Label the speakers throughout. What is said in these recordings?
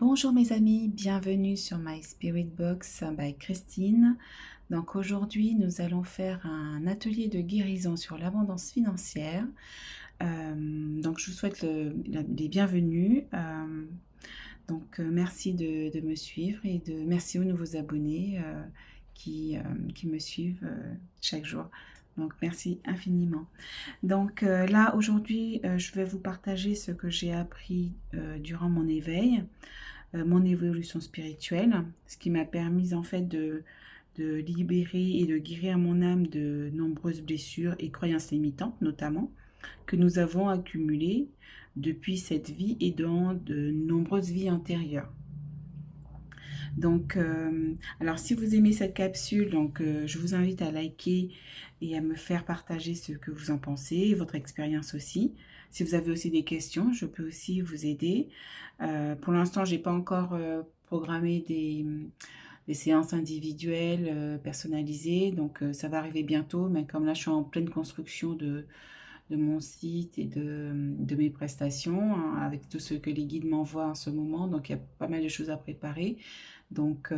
Speaker 1: Bonjour mes amis, bienvenue sur My Spirit Box by Christine. Donc aujourd'hui nous allons faire un atelier de guérison sur l'abondance financière. Donc je vous souhaite les bienvenus. Merci de me suivre et merci aux nouveaux abonnés qui me suivent chaque jour. Donc merci infiniment. Donc là aujourd'hui je vais vous partager ce que j'ai appris durant mon éveil, mon évolution spirituelle, ce qui m'a permis en fait de libérer et de guérir mon âme de nombreuses blessures et croyances limitantes notamment, que nous avons accumulées depuis cette vie et dans de nombreuses vies antérieures. Donc, alors si vous aimez cette capsule, je vous invite à liker et à me faire partager ce que vous en pensez, votre expérience aussi. Si vous avez aussi des questions, je peux aussi vous aider. Pour l'instant, je n'ai pas encore programmé des séances individuelles personnalisées, donc ça va arriver bientôt, mais comme là je suis en pleine construction de mon site et de mes prestations, hein, avec tout ce que les guides m'envoient en ce moment, donc il y a pas mal de choses à préparer. Donc,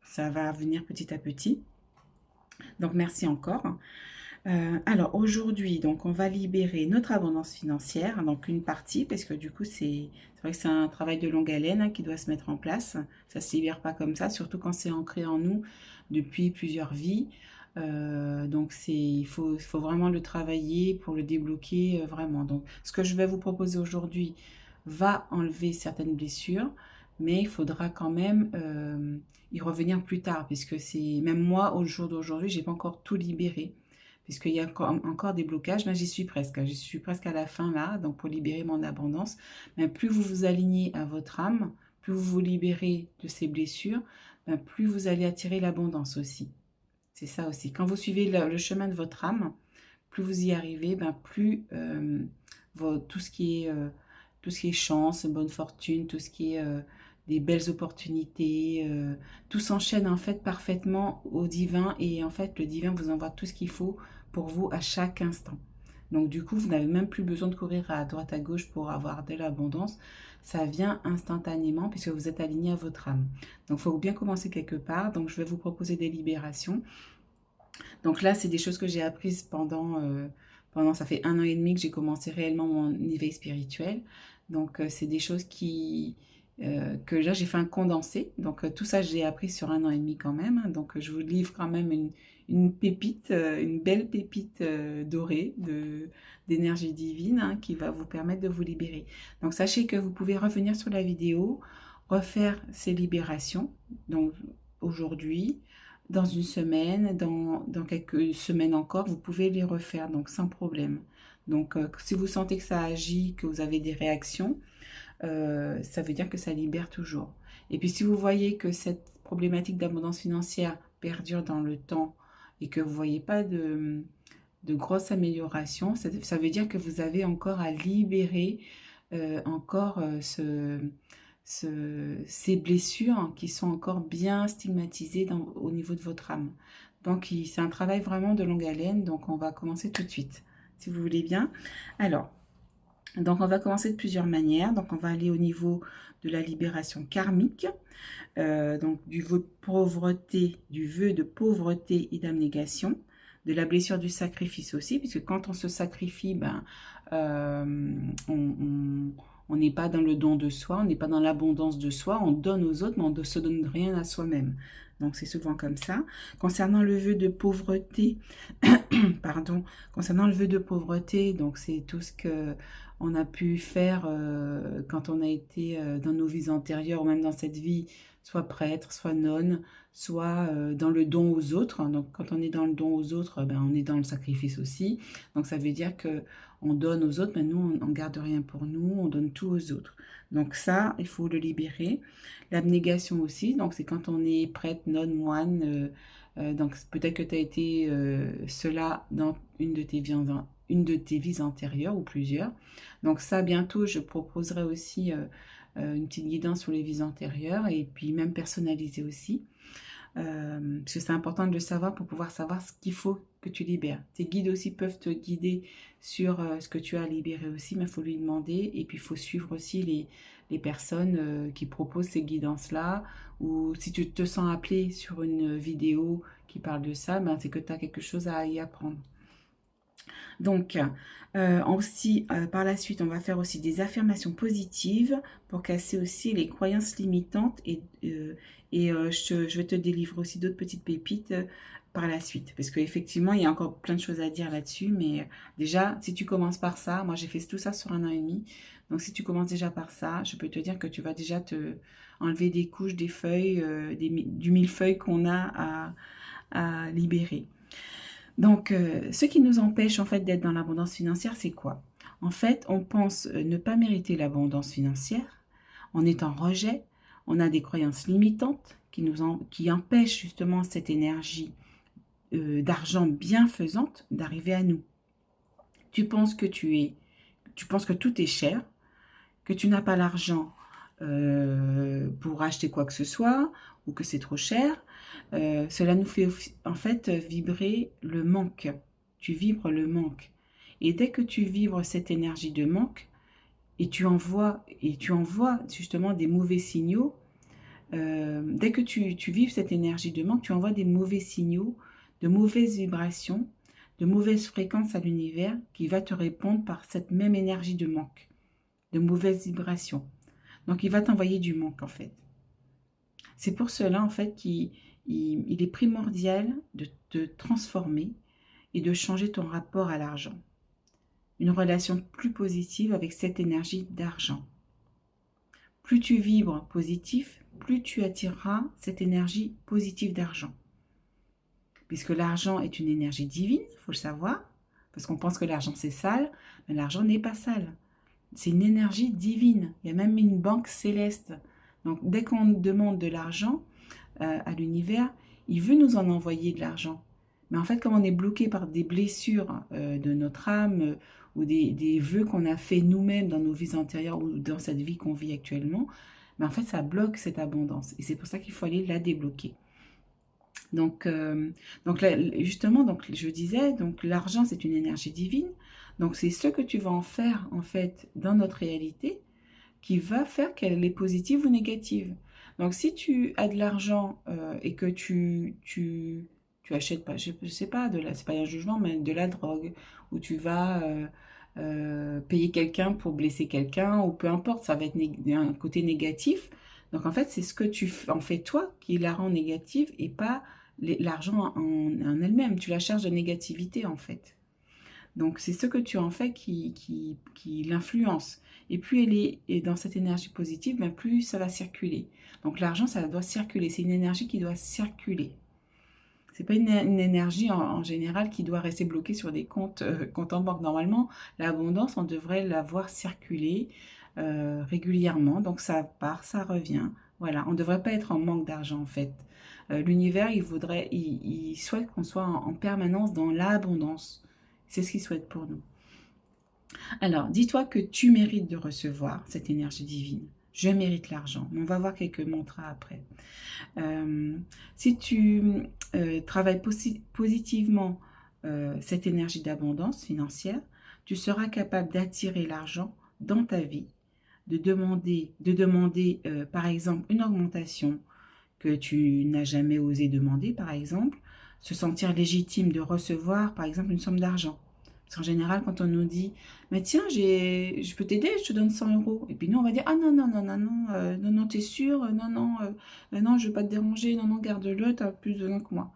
Speaker 1: ça va venir petit à petit. Donc, merci encore. Alors, aujourd'hui, donc, on va libérer notre abondance financière, donc une partie, parce que du coup, c'est vrai que c'est un travail de longue haleine hein, qui doit se mettre en place. Ça ne se libère pas comme ça, surtout quand c'est ancré en nous depuis plusieurs vies. Donc, il faut vraiment le travailler pour le débloquer vraiment. Donc, ce que je vais vous proposer aujourd'hui va enlever certaines blessures, mais il faudra quand même y revenir plus tard, puisque c'est même moi, au jour d'aujourd'hui, j'ai pas encore tout libéré, puisqu'il y a encore des blocages. Là, j'y suis presque à la fin là, donc pour libérer mon abondance. Mais plus vous vous alignez à votre âme, plus vous vous libérez de ces blessures, plus vous allez attirer l'abondance aussi. C'est ça aussi. Quand vous suivez le chemin de votre âme, plus vous y arrivez, plus tout ce qui est chance, bonne fortune, tout ce qui est des belles opportunités, tout s'enchaîne en fait parfaitement au divin, et en fait le divin vous envoie tout ce qu'il faut pour vous à chaque instant. Donc du coup, vous n'avez même plus besoin de courir à droite à gauche pour avoir de l'abondance. Ça vient instantanément puisque vous êtes aligné à votre âme. Donc il faut bien commencer quelque part. Donc je vais vous proposer des libérations. Donc là, c'est des choses que j'ai apprises pendant ça fait 1 an et demi que j'ai commencé réellement mon éveil spirituel. Donc c'est des choses que là, j'ai fait un condensé. Donc tout ça, j'ai appris sur 1 an et demi quand même, hein. Donc je vous livre quand même une pépite, une belle pépite dorée d'énergie divine hein, qui va vous permettre de vous libérer. Donc sachez que vous pouvez revenir sur la vidéo, refaire ces libérations. Donc aujourd'hui, dans une semaine, dans quelques semaines encore, vous pouvez les refaire, donc sans problème. Donc, si vous sentez que ça agit, que vous avez des réactions, ça veut dire que ça libère toujours. Et puis, si vous voyez que cette problématique d'abondance financière perdure dans le temps et que vous ne voyez pas de grosses améliorations, ça veut dire que vous avez encore à libérer encore ces blessures qui sont encore bien stigmatisées au niveau de votre âme. Donc c'est un travail vraiment de longue haleine, donc on va commencer tout de suite, si vous voulez bien. Alors, donc on va commencer de plusieurs manières. Donc on va aller au niveau de la libération karmique, donc du vœu de pauvreté et d'abnégation, de la blessure du sacrifice aussi, puisque quand on se sacrifie, on n'est pas dans le don de soi, on n'est pas dans l'abondance de soi, on donne aux autres, mais on ne se donne rien à soi-même. Donc c'est souvent comme ça. Concernant le vœu de pauvreté, concernant le vœu de pauvreté, donc c'est tout ce que on a pu faire quand on a été dans nos vies antérieures ou même dans cette vie, soit prêtre, soit nonne, soit dans le don aux autres. Donc quand on est dans le don aux autres, on est dans le sacrifice aussi. Donc ça veut dire que on donne aux autres, mais nous on ne garde rien pour nous, on donne tout aux autres. Donc ça, il faut le libérer. L'abnégation aussi, donc c'est quand on est prêtre, nonne, moine. Donc peut-être que tu as été cela dans une de tes vies antérieures ou plusieurs. Donc ça, bientôt, je proposerai aussi une petite guidance sur les vies antérieures et puis même personnalisée aussi. Parce que c'est important de le savoir pour pouvoir savoir ce qu'il faut que tu libères. Tes guides aussi peuvent te guider sur ce que tu as libéré aussi, mais il faut lui demander et puis il faut suivre aussi les personnes qui proposent ces guidances-là, ou si tu te sens appelé sur une vidéo qui parle de ça, ben, c'est que tu as quelque chose à y apprendre. Donc, aussi, par la suite, on va faire aussi des affirmations positives pour casser aussi les croyances limitantes je vais te délivrer aussi d'autres petites pépites par la suite. Parce qu'effectivement, il y a encore plein de choses à dire là-dessus. Mais déjà, si tu commences par ça, moi j'ai fait tout ça sur 1 an et demi. Donc si tu commences déjà par ça, je peux te dire que tu vas déjà te enlever des couches, des feuilles, du millefeuille qu'on a à libérer. Donc, ce qui nous empêche en fait d'être dans l'abondance financière, c'est quoi? En fait, on pense ne pas mériter l'abondance financière, on est en rejet, on a des croyances limitantes qui empêchent justement cette énergie d'argent bienfaisante d'arriver à nous. Tu penses que tout est cher, que tu n'as pas l'argent pour acheter quoi que ce soit, ou que c'est trop cher. Cela nous fait en fait vibrer le manque. Tu vibres le manque. Et dès que tu vibres cette énergie de manque, et tu envoies justement des mauvais signaux, dès que tu vives cette énergie de manque, tu envoies des mauvais signaux, de mauvaises vibrations, de mauvaises fréquences à l'univers qui va te répondre par cette même énergie de manque, de mauvaises vibrations. Donc, il va t'envoyer du manque, en fait. C'est pour cela, en fait, qu'il est primordial de te transformer et de changer ton rapport à l'argent. Une relation plus positive avec cette énergie d'argent. Plus tu vibres positif, plus tu attireras cette énergie positive d'argent. Puisque l'argent est une énergie divine, il faut le savoir, parce qu'on pense que l'argent c'est sale, mais l'argent n'est pas sale. C'est une énergie divine. Il y a même une banque céleste. Donc, dès qu'on demande de l'argent à l'univers, il veut nous en envoyer de l'argent. Mais en fait, comme on est bloqué par des blessures de notre âme ou des vœux qu'on a fait nous-mêmes dans nos vies antérieures ou dans cette vie qu'on vit actuellement, mais en fait, ça bloque cette abondance. Et c'est pour ça qu'il faut aller la débloquer. Donc là, justement, je disais, donc l'argent, c'est une énergie divine. Donc, c'est ce que tu vas en faire, en fait, dans notre réalité, qui va faire qu'elle est positive ou négative. Donc, si tu as de l'argent et que tu achètes pas, je sais pas, c'est pas un jugement, mais de la drogue, ou tu vas payer quelqu'un pour blesser quelqu'un, ou peu importe, ça va être un côté négatif. Donc, en fait, c'est ce que tu en fais toi qui la rend négative et pas l'argent en elle-même. Tu la charges de négativité, en fait. Donc, c'est ce que tu en fais qui l'influence. Et plus elle est dans cette énergie positive, ben plus ça va circuler. Donc, l'argent, ça doit circuler. C'est une énergie qui doit circuler. C'est pas une énergie en général qui doit rester bloquée sur des comptes en banque. Normalement, l'abondance, on devrait la voir circuler régulièrement. Donc, ça part, ça revient. Voilà, on ne devrait pas être en manque d'argent, en fait. L'univers, il souhaite qu'on soit en permanence dans l'abondance. C'est ce qu'il souhaite pour nous. Alors, dis-toi que tu mérites de recevoir cette énergie divine. Je mérite l'argent. On va voir quelques mantras après. Si tu travailles positivement cette énergie d'abondance financière, tu seras capable d'attirer l'argent dans ta vie, de demander par exemple une augmentation que tu n'as jamais osé demander, par exemple, se sentir légitime de recevoir, par exemple, une somme d'argent. Parce qu'en général, quand on nous dit « Mais tiens, je peux t'aider, je te donne 100 €. » Et puis nous, on va dire « Ah non, non, non, non, non, non, t'es sûr, non, non, non, je ne veux pas te déranger, non, non, garde-le, tu as plus besoin que moi. »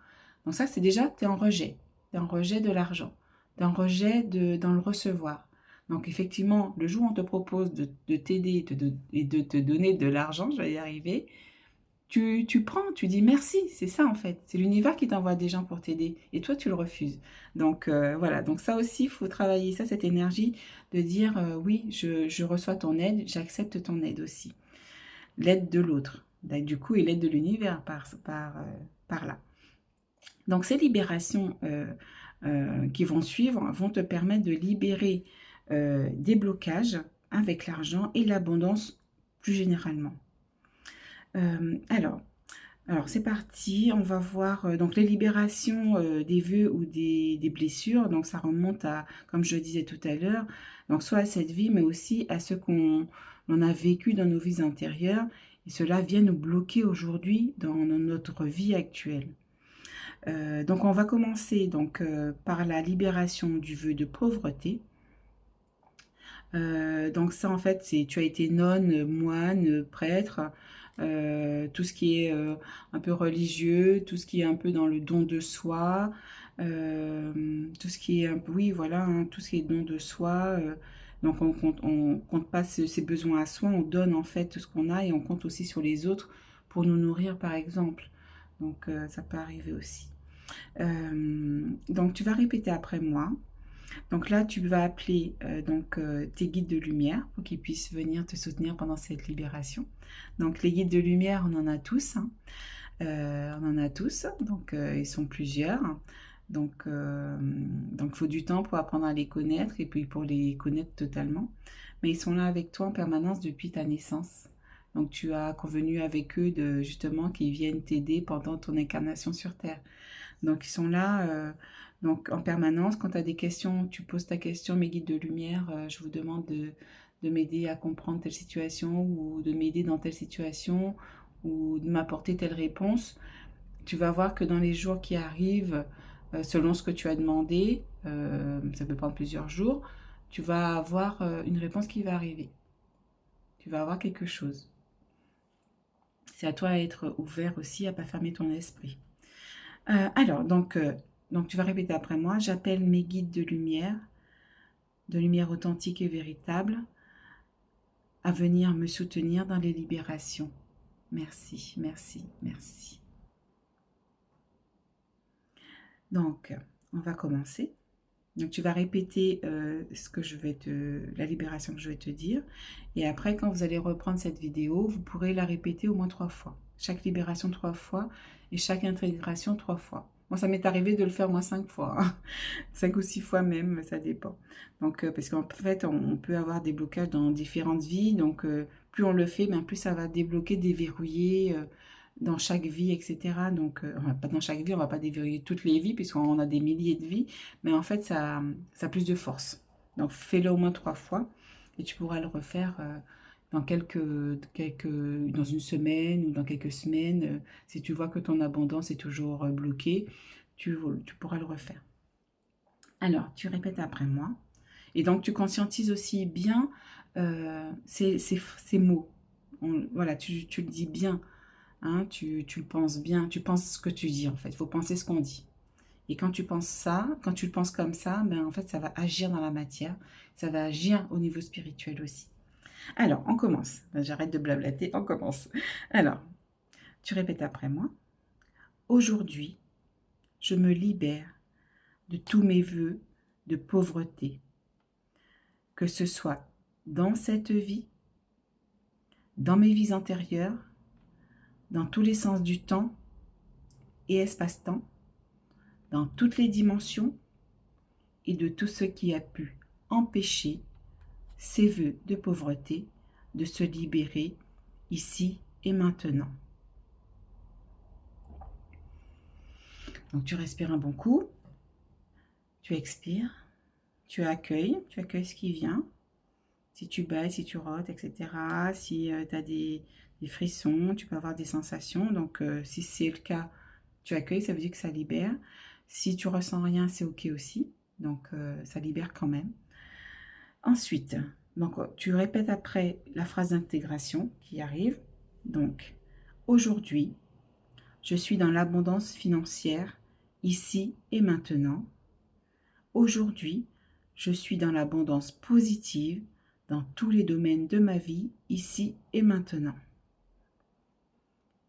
Speaker 1: Donc ça, c'est déjà, tu es en rejet. Tu es en rejet de l'argent. Tu es en rejet dans le recevoir. Donc effectivement, le jour où on te propose de t'aider et de te donner de l'argent, je vais y arriver, tu prends, tu dis merci, c'est ça en fait. C'est l'univers qui t'envoie des gens pour t'aider et toi tu le refuses. Donc voilà, donc ça aussi, il faut travailler ça, cette énergie de dire oui, je reçois ton aide, j'accepte ton aide aussi. L'aide de l'autre, du coup, et l'aide de l'univers par là. Donc ces libérations qui vont suivre vont te permettre de libérer des blocages avec l'argent et l'abondance plus généralement. Alors c'est parti, on va voir donc les libérations des vœux ou des blessures. Donc ça remonte à, comme je disais tout à l'heure, donc soit à cette vie, mais aussi à ce qu'on l'on a vécu dans nos vies antérieures, et cela vient nous bloquer aujourd'hui dans notre vie actuelle. Donc on va commencer donc, par la libération du vœu de pauvreté. Donc ça en fait, c'est tu as été nonne, moine, prêtre, tout ce qui est un peu religieux, tout ce qui est un peu dans le don de soi, tout ce qui est un peu, oui voilà, hein, tout ce qui est don de soi. Donc on compte pas ses besoins à soi, on donne en fait tout ce qu'on a et on compte aussi sur les autres pour nous nourrir par exemple. Donc ça peut arriver aussi. Donc tu vas répéter après moi. Donc là, tu vas appeler tes guides de lumière pour qu'ils puissent venir te soutenir pendant cette libération. Donc les guides de lumière, on en a tous. Hein. On en a tous, donc ils sont plusieurs. Donc il faut du temps pour apprendre à les connaître et puis pour les connaître totalement. Mais ils sont là avec toi en permanence depuis ta naissance. Donc tu as convenu avec eux de justement qu'ils viennent t'aider pendant ton incarnation sur Terre. Donc ils sont là donc en permanence. Quand tu as des questions, tu poses ta question, mes guides de lumière, je vous demande de m'aider à comprendre telle situation ou de m'aider dans telle situation ou de m'apporter telle réponse. Tu vas voir que dans les jours qui arrivent, selon ce que tu as demandé, ça peut prendre plusieurs jours, tu vas avoir une réponse qui va arriver. Tu vas avoir quelque chose. C'est à toi d'être ouvert aussi, à ne pas fermer ton esprit. Alors, donc tu vas répéter après moi. J'appelle mes guides de lumière authentique et véritable, à venir me soutenir dans les libérations. Merci, merci, merci. Donc, on va commencer. Donc, tu vas répéter la libération que je vais te dire. Et après, quand vous allez reprendre cette vidéo, vous pourrez la répéter au moins 3 fois. Chaque libération 3 fois et chaque intégration 3 fois. Moi, ça m'est arrivé de le faire au moins 5 fois. Hein. 5 ou 6 fois même, ça dépend. Donc, parce qu'en fait, on peut avoir des blocages dans différentes vies. Donc, plus on le fait, plus ça va débloquer, déverrouiller dans chaque vie, etc. Donc, pas dans chaque vie, on ne va pas déverrouiller toutes les vies, puisqu'on a des milliers de vies. Mais en fait, ça a plus de force. Donc, fais-le au moins 3 fois. Et tu pourras le refaire dans dans une semaine ou dans quelques semaines. Si tu vois que ton abondance est toujours bloquée, tu pourras le refaire. Alors, tu répètes après moi. Et donc, tu conscientises aussi bien ces mots. Voilà, tu le dis bien. Hein, tu le penses bien. Tu penses ce que tu dis, en fait. Il faut penser ce qu'on dit. Et quand tu penses ça, quand tu le penses comme ça, en fait, ça va agir dans la matière. Ça va agir au niveau spirituel aussi. Alors, on commence. J'arrête de blablater, on commence. Alors, tu répètes après moi. Aujourd'hui, je me libère de tous mes vœux de pauvreté, que ce soit dans cette vie, dans mes vies antérieures, dans tous les sens du temps et espace-temps, dans toutes les dimensions et de tout ce qui a pu empêcher ces vœux de pauvreté de se libérer ici et maintenant. Donc tu respires un bon coup, tu expires, tu accueilles ce qui vient. Si tu bailles, si tu rôtes, etc. Si tu as des frissons, tu peux avoir des sensations. Donc si c'est le cas, tu accueilles, ça veut dire que ça libère. Si tu ressens rien, c'est ok aussi. Donc ça libère quand même. Ensuite, donc, tu répètes après la phrase d'intégration qui arrive. Donc, aujourd'hui, je suis dans l'abondance financière, ici et maintenant. Aujourd'hui, je suis dans l'abondance positive dans tous les domaines de ma vie, ici et maintenant.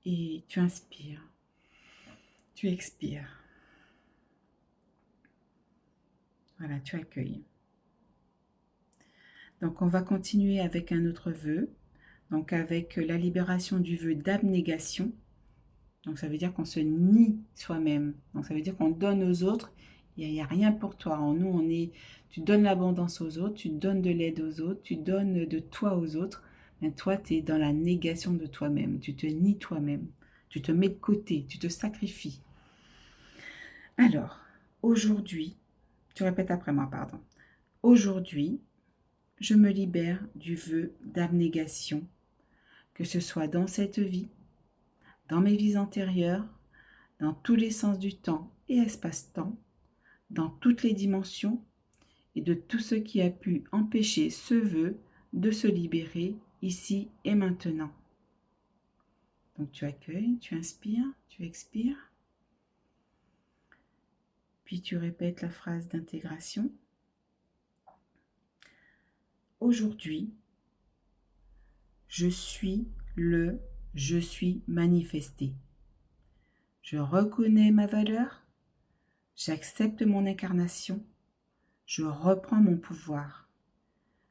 Speaker 1: Et tu inspires, tu expires. Voilà, tu accueilles. Donc, on va continuer avec un autre vœu. Donc, avec la libération du vœu d'abnégation. Donc, ça veut dire qu'on se nie soi-même. Donc, ça veut dire qu'on donne aux autres. Il n'y a rien pour toi. En nous, tu donnes l'abondance aux autres, tu donnes de l'aide aux autres, tu donnes de toi aux autres. Mais toi, tu es dans la négation de toi-même. Tu te nies toi-même. Tu te mets de côté. Tu te sacrifies. Alors, aujourd'hui, tu répètes après moi, pardon. Aujourd'hui, je me libère du vœu d'abnégation, que ce soit dans cette vie, dans mes vies antérieures, dans tous les sens du temps et espace-temps, dans toutes les dimensions, et de tout ce qui a pu empêcher ce vœu de se libérer ici et maintenant. Donc tu accueilles, tu inspires, tu expires. Puis tu répètes la phrase d'intégration. Aujourd'hui, je suis manifesté. Je reconnais ma valeur, j'accepte mon incarnation, je reprends mon pouvoir.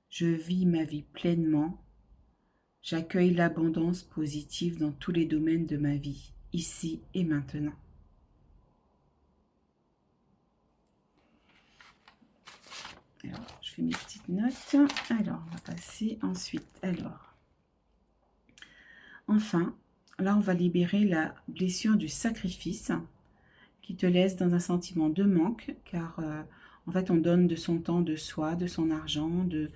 Speaker 1: Je vis ma vie pleinement. J'accueille l'abondance positive dans tous les domaines de ma vie, ici et maintenant. Alors, je fais mes petites notes. Alors, on va passer ensuite. Alors, enfin, là, on va libérer la blessure du sacrifice qui te laisse dans un sentiment de manque, car en fait, on donne de son temps, de soi, de son argent, de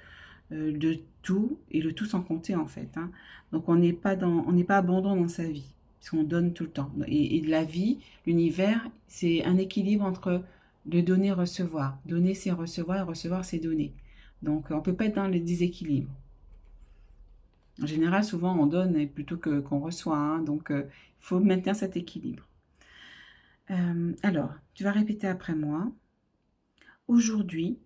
Speaker 1: tout, et le tout sans compter en fait. Hein. Donc, on n'est pas abondant dans sa vie, parce qu'on donne tout le temps. Et de la vie, l'univers, c'est un équilibre entre de donner, recevoir. Donner, c'est recevoir, et recevoir, c'est donner. Donc, on ne peut pas être dans le déséquilibre. En général, souvent, on donne plutôt qu'on reçoit. Hein, donc, il faut maintenir cet équilibre. Alors, tu vas répéter après moi. Aujourd'hui,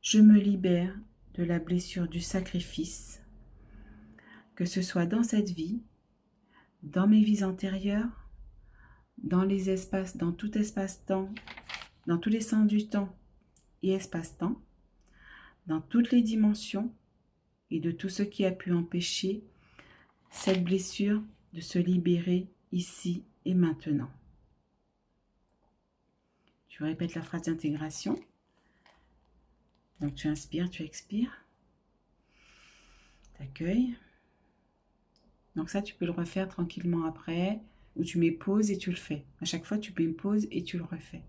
Speaker 1: je me libère de la blessure du sacrifice, que ce soit dans cette vie, dans mes vies antérieures, dans les espaces, dans tout espace-temps, dans tous les sens du temps et espace-temps, dans toutes les dimensions et de tout ce qui a pu empêcher cette blessure de se libérer ici et maintenant. Tu répètes la phrase d'intégration. Donc tu inspires, tu expires. Tu accueilles. Donc ça, tu peux le refaire tranquillement après, ou tu mets pause et tu le fais. À chaque fois, tu mets pause et tu le refais.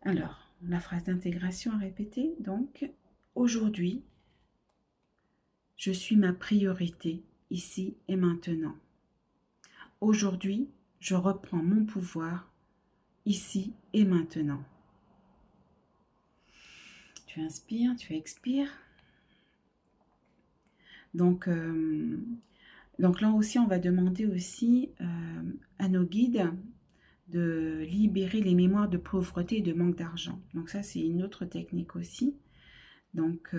Speaker 1: Alors, la phrase d'intégration à répéter. Donc, aujourd'hui, je suis ma priorité ici et maintenant. Aujourd'hui, je reprends mon pouvoir ici et maintenant. Tu inspires, tu expires. Donc là aussi, on va demander aussi à nos guides de libérer les mémoires de pauvreté et de manque d'argent. Donc ça, c'est une autre technique aussi. Donc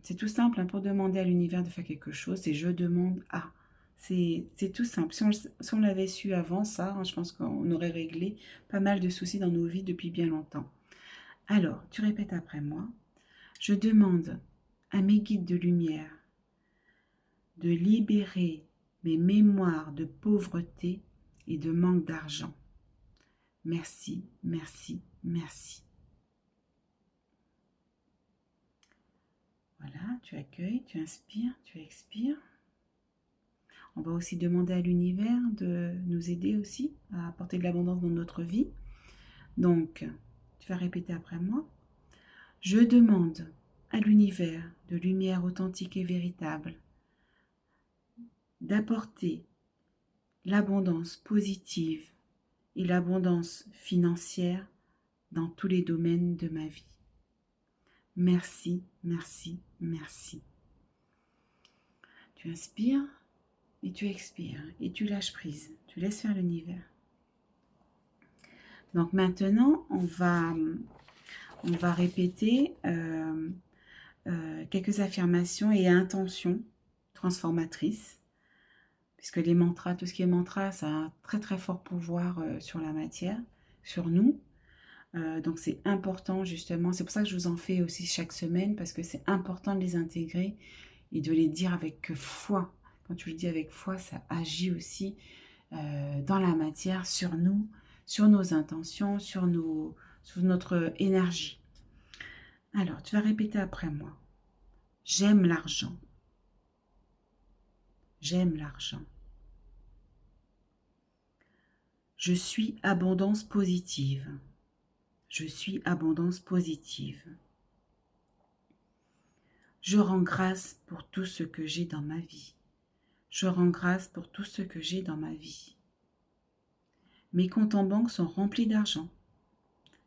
Speaker 1: c'est tout simple hein, pour demander à l'univers de faire quelque chose, c'est je demande à. C'est tout simple. Si on l'avait su avant ça, hein, je pense qu'on aurait réglé pas mal de soucis dans nos vies depuis bien longtemps. Alors, tu répètes après moi. Je demande à mes guides de lumière de libérer mes mémoires de pauvreté et de manque d'argent. Merci, merci, merci. Voilà, tu accueilles, tu inspires, tu expires. On va aussi demander à l'univers de nous aider aussi à apporter de l'abondance dans notre vie. Donc, tu vas répéter après moi. Je demande à l'univers de lumière authentique et véritable d'apporter l'abondance positive et l'abondance financière dans tous les domaines de ma vie. Merci, merci, merci. Tu inspires et tu expires et tu lâches prise. Tu laisses faire l'univers. Donc maintenant, on va répéter quelques affirmations et intentions transformatrices. Puisque les mantras, tout ce qui est mantra, ça a un très très fort pouvoir sur la matière, sur nous. Donc c'est important justement, c'est pour ça que je vous en fais aussi chaque semaine, parce que c'est important de les intégrer et de les dire avec foi. Quand tu le dis avec foi, ça agit aussi dans la matière, sur nous, sur nos intentions, sur notre énergie. Alors, tu vas répéter après moi. J'aime l'argent. J'aime l'argent. Je suis abondance positive. Je suis abondance positive. Je rends grâce pour tout ce que j'ai dans ma vie. Je rends grâce pour tout ce que j'ai dans ma vie. Mes comptes en banque sont remplis d'argent.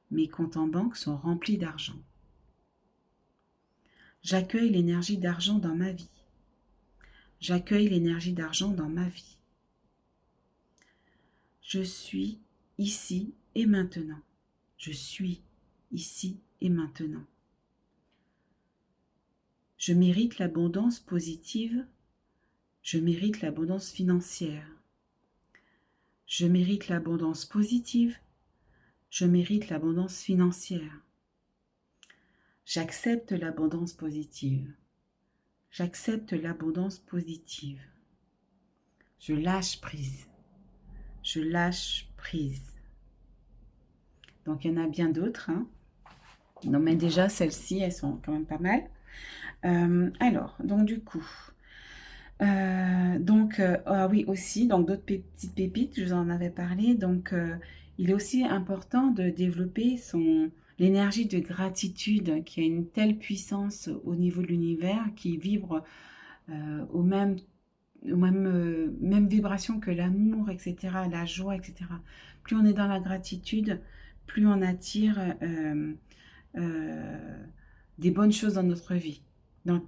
Speaker 1: Mes comptes en banque sont remplis d'argent. J'accueille l'énergie d'argent dans ma vie. J'accueille l'énergie d'argent dans ma vie. Je suis ici et maintenant. Je suis ici et maintenant. Je mérite l'abondance positive. Je mérite l'abondance financière. Je mérite l'abondance positive. Je mérite l'abondance financière. J'accepte l'abondance positive. J'accepte l'abondance positive. Je lâche prise. Je lâche prise. Donc, il y en a bien d'autres. Hein. Non, mais déjà, celles-ci, elles sont quand même pas mal. Alors, donc du coup... ah oui, aussi, donc d'autres petites pépites, je vous en avais parlé. Donc, il est aussi important de développer l'énergie de gratitude qui a une telle puissance au niveau de l'univers, qui vibre aux mêmes vibrations que l'amour, etc., la joie, etc. Plus on est dans la gratitude, plus on attire des bonnes choses dans notre vie. Donc,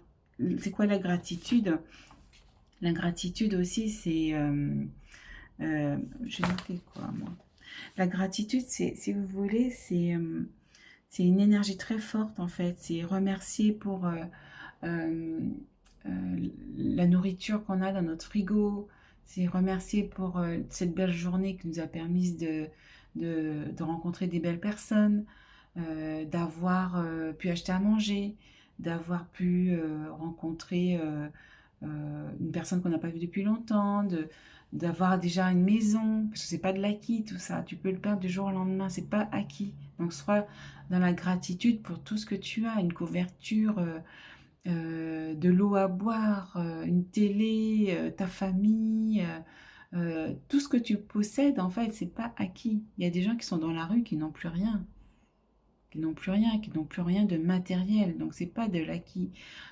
Speaker 1: c'est quoi la gratitude? La gratitude aussi, c'est... j'ai marqué quoi, moi? La gratitude, si vous voulez, c'est une énergie très forte, en fait. C'est remercier pour la nourriture qu'on a dans notre frigo. C'est remercier pour cette belle journée qui nous a permis de rencontrer des belles personnes, d'avoir pu acheter à manger, d'avoir pu rencontrer... une personne qu'on n'a pas vue depuis longtemps, d'avoir déjà une maison, parce que c'est pas de l'acquis tout ça, tu peux le perdre du jour au lendemain, c'est pas acquis. Donc sois dans la gratitude pour tout ce que tu as, une couverture, de l'eau à boire, une télé, ta famille, tout ce que tu possèdes en fait, c'est pas acquis. Il y a des gens qui sont dans la rue qui n'ont plus rien, qui n'ont plus rien de matériel, donc c'est pas de l'acquis.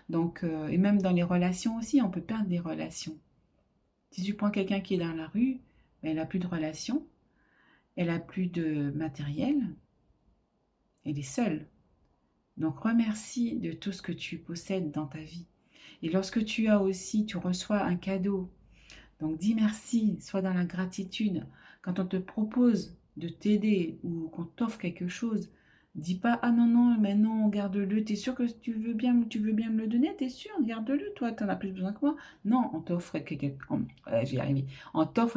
Speaker 1: Donc, et même dans les relations aussi, on peut perdre des relations. Si tu prends quelqu'un qui est dans la rue, ben, elle a plus de relations, elle a plus de matériel, elle est seule. Donc remercie de tout ce que tu possèdes dans ta vie. Et lorsque tu reçois un cadeau, donc dis merci, sois dans la gratitude. Quand on te propose de t'aider ou qu'on t'offre quelque chose, dis pas ah non non mais non garde-le, t'es sûr que tu veux bien me le donner, t'es sûr, garde-le, toi t'en as plus besoin que moi. Non, on t'offre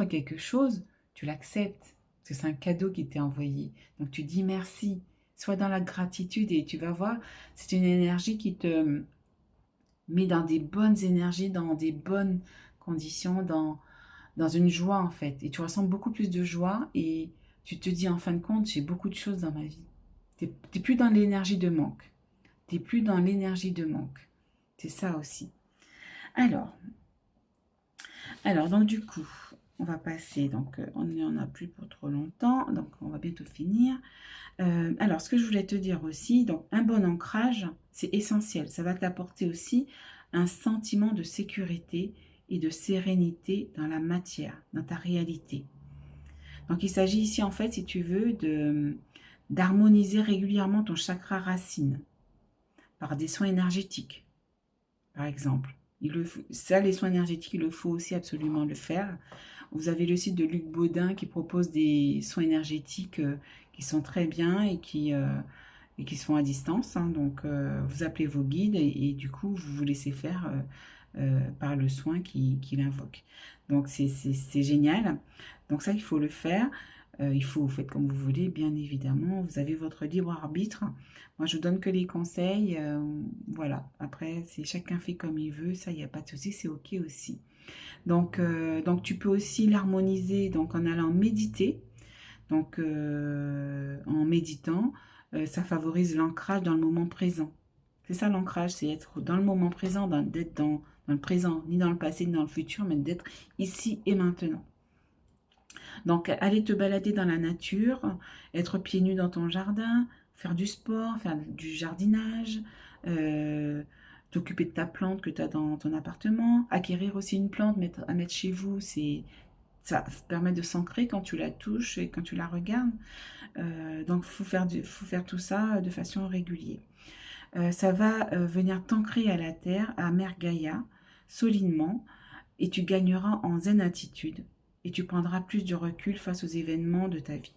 Speaker 1: quelque chose, tu l'acceptes parce que c'est un cadeau qui t'est envoyé. Donc tu dis merci, sois dans la gratitude et tu vas voir, c'est une énergie qui te met dans des bonnes énergies, dans des bonnes conditions, dans une joie en fait. Et tu ressens beaucoup plus de joie et tu te dis en fin de compte, j'ai beaucoup de choses dans ma vie. T'es plus dans l'énergie de manque. T'es plus dans l'énergie de manque. C'est ça aussi. Alors, donc du coup, on va passer, donc on n'en a plus pour trop longtemps, donc on va bientôt finir. Alors, ce que je voulais te dire aussi, donc un bon ancrage, c'est essentiel. Ça va t'apporter aussi un sentiment de sécurité et de sérénité dans la matière, dans ta réalité. Donc, il s'agit ici, en fait, si tu veux, d'harmoniser régulièrement ton chakra racine par des soins énergétiques, par exemple. Les soins énergétiques, il le faut aussi absolument le faire. Vous avez le site de Luc Baudin qui propose des soins énergétiques qui sont très bien et qui se font à distance. Hein. Donc, vous appelez vos guides et du coup, vous vous laissez faire par le soin qu'il invoque. Donc, c'est génial. Donc, ça, il faut le faire. Vous faites comme vous voulez, bien évidemment. Vous avez votre libre arbitre. Moi, je vous donne que les conseils. Voilà. Après, chacun fait comme il veut. Ça, il n'y a pas de souci. C'est OK aussi. Donc, tu peux aussi l'harmoniser donc, en allant méditer. Donc, en méditant, ça favorise l'ancrage dans le moment présent. C'est ça l'ancrage, c'est être dans le moment présent, d'être dans le présent, ni dans le passé, ni dans le futur, mais d'être ici et maintenant. Donc, aller te balader dans la nature, être pieds nus dans ton jardin, faire du sport, faire du jardinage, t'occuper de ta plante que tu as dans ton appartement. Acquérir aussi une plante à mettre chez vous, ça permet de s'ancrer quand tu la touches et quand tu la regardes. Donc, faut faire tout ça de façon régulière. Ça va venir t'ancrer à la terre, à Mère Gaïa, solidement, et tu gagneras en zen attitude. Et tu prendras plus de recul face aux événements de ta vie.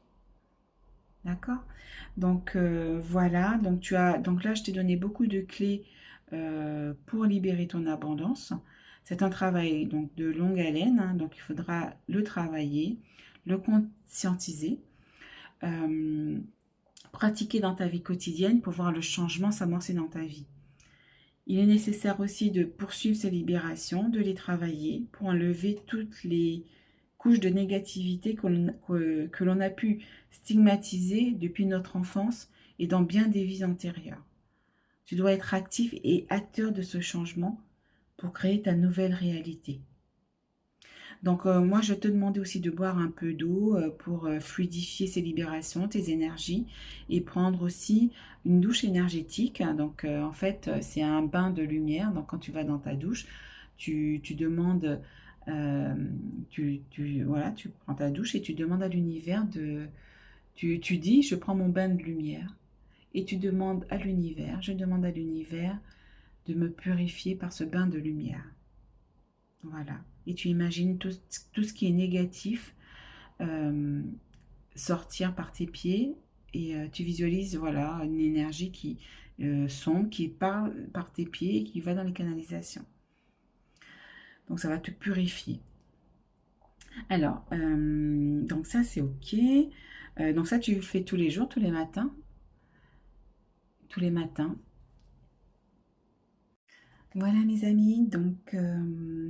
Speaker 1: D'accord? Donc voilà, donc là je t'ai donné beaucoup de clés pour libérer ton abondance. C'est un travail donc de longue haleine, hein, donc il faudra le travailler, le conscientiser, pratiquer dans ta vie quotidienne pour voir le changement s'amorcer dans ta vie. Il est nécessaire aussi de poursuivre ces libérations, de les travailler pour enlever toutes les couches de négativité que l'on a pu stigmatiser depuis notre enfance et dans bien des vies antérieures. Tu dois être actif et acteur de ce changement pour créer ta nouvelle réalité. Donc moi, je te demandais aussi de boire un peu d'eau pour fluidifier ces libérations, tes énergies, et prendre aussi une douche énergétique. Donc en fait, c'est un bain de lumière. Donc quand tu vas dans ta douche, tu demandes, voilà, tu prends ta douche et tu demandes à l'univers tu dis, je prends mon bain de lumière. Et tu demandes à l'univers, je demande à l'univers de me purifier par ce bain de lumière. Voilà. Et tu imagines tout ce qui est négatif sortir par tes pieds et tu visualises voilà, une énergie qui sombre, qui part par tes pieds et qui va dans les canalisations. Donc ça va te purifier. Alors, donc ça c'est ok. Donc ça tu le fais tous les jours, tous les matins. Tous les matins. Voilà mes amis, donc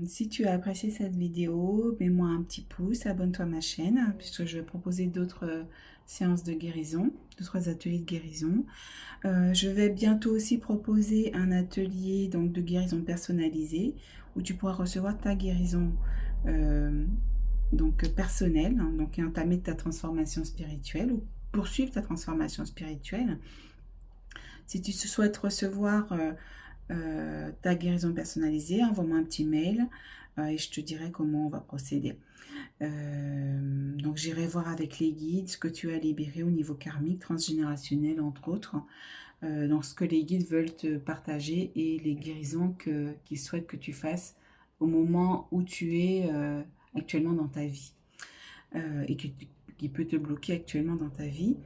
Speaker 1: si tu as apprécié cette vidéo, mets-moi un petit pouce, abonne-toi à ma chaîne, puisque je vais proposer d'autres séances de guérison, d'autres ateliers de guérison. Je vais bientôt aussi proposer un atelier donc, de guérison personnalisée, où tu pourras recevoir ta guérison donc, personnelle, hein, donc et entamer ta transformation spirituelle, ou poursuivre ta transformation spirituelle. Si tu souhaites recevoir ta guérison personnalisée, envoie-moi un petit mail et je te dirai comment on va procéder. Donc j'irai voir avec les guides ce que tu as libéré au niveau karmique, transgénérationnel entre autres, donc ce que les guides veulent te partager et les guérisons qu'ils souhaitent que tu fasses au moment où tu es actuellement dans ta vie et qui peut te bloquer actuellement dans ta vie.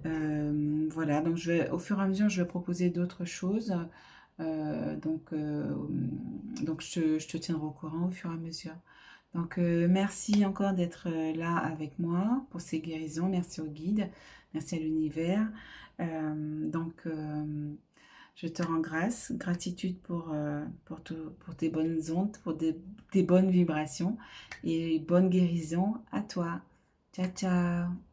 Speaker 1: Voilà, donc au fur et à mesure, je vais proposer d'autres choses. Donc je te tiendrai au courant au fur et à mesure. Donc, merci encore d'être là avec moi pour ces guérisons. Merci au guide, merci à l'univers. Je te rends grâce, gratitude pour tes bonnes ondes, pour tes bonnes vibrations et bonne guérison à toi. Ciao, ciao.